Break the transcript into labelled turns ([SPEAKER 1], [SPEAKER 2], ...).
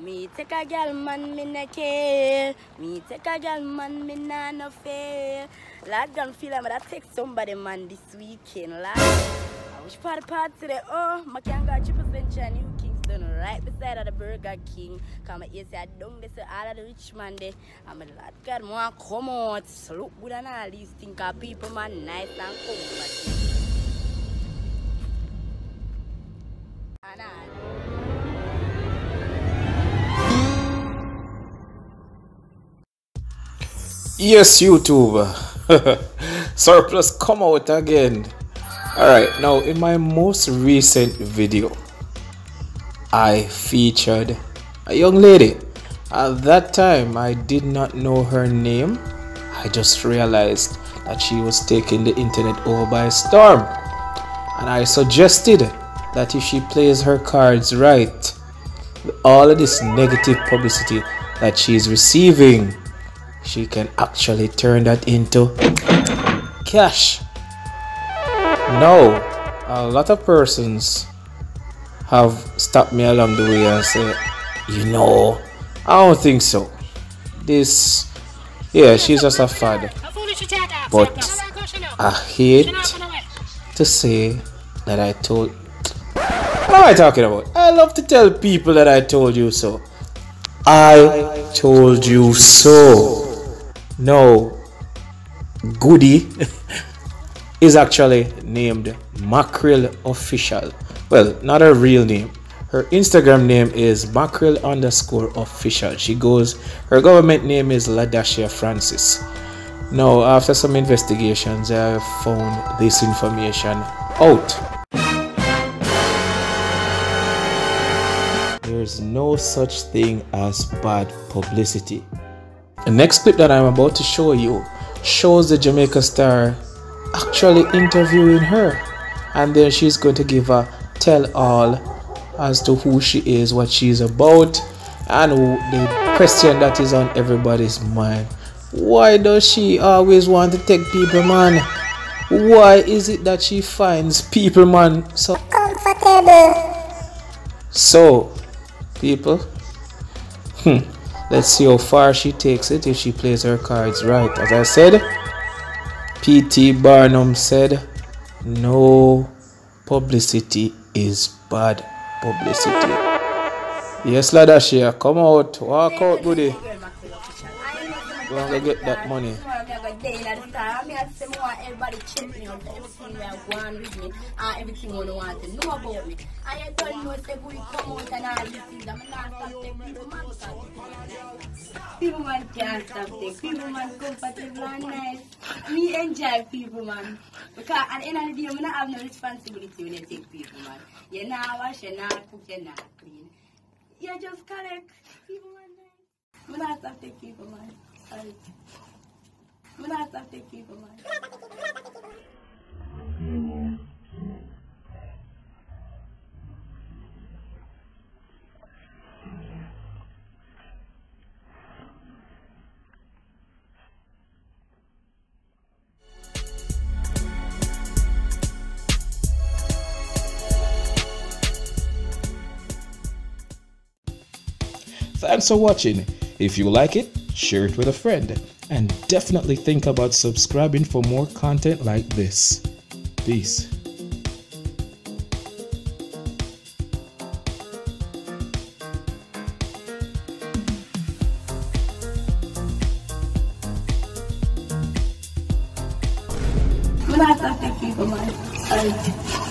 [SPEAKER 1] Me take a girl man, me no care. Me take a girl man, me nah no fair. Lad gun feel I'm gonna take somebody man this weekend, lad. I wish for the part today. Oh, my can go 3% New Kingston right beside of the Burger King. Come here, say I don't this all of the rich man there. I'm a lad God want come out. So look good and all these things of people man nice and comfortable. And all.
[SPEAKER 2] Yes, YouTube. Surplus come out again. Alright, now in my most recent video, I featured a young lady. At that time, I did not know her name. I just realized that she was taking the internet over by storm. And I suggested that if she plays her cards right, all of this negative publicity that she's receiving, she can actually turn that into cash. Now, a lot of persons have stopped me along the way and said, you know, I don't think so. This, yeah, she's just a fad. But I hate to say that I told. What am I talking about? I love to tell people that I told you so. I told you so. No, Goodie is actually named Mackerel Official. Well, not her real name. Her Instagram name is Mackerel_official. She goes, her government name is Ladashia Francis. Now, after some investigations, I found this information out. There's no such thing as bad publicity. The next clip that I'm about to show you shows the Jamaica Star actually interviewing her, and then she's going to give a tell-all as to who she is, what she's about, and the question that is on everybody's mind: why does she always want to take people, man? Why is it that she finds people, man, so comfortable? So, people, let's see how far she takes it if she plays her cards right. As I said, P.T. Barnum said, no publicity is bad publicity. Yes, Ladashia, come out, walk out, Goodie. Go and get that money.
[SPEAKER 1] Everybody check me out, everything I want with me, and everything I want to know about me. And you don't know if Goodie come out and all these things. I'm not stopping people, man. People man can't stop them. People man comfortable and nice. Me enjoy people, man. Because at the end of the day, I don't have no responsibility when you take people, man. You're not wash, you're not cook, you're not clean. You just collect. People man nice. I'm not stop take people, man. Sorry. I'm not stop take people, man.
[SPEAKER 2] Thanks for watching. If you like it, share it with a friend. And definitely think about subscribing for more content like this. Peace.
[SPEAKER 1] I'm not stop taking people, man. Sorry.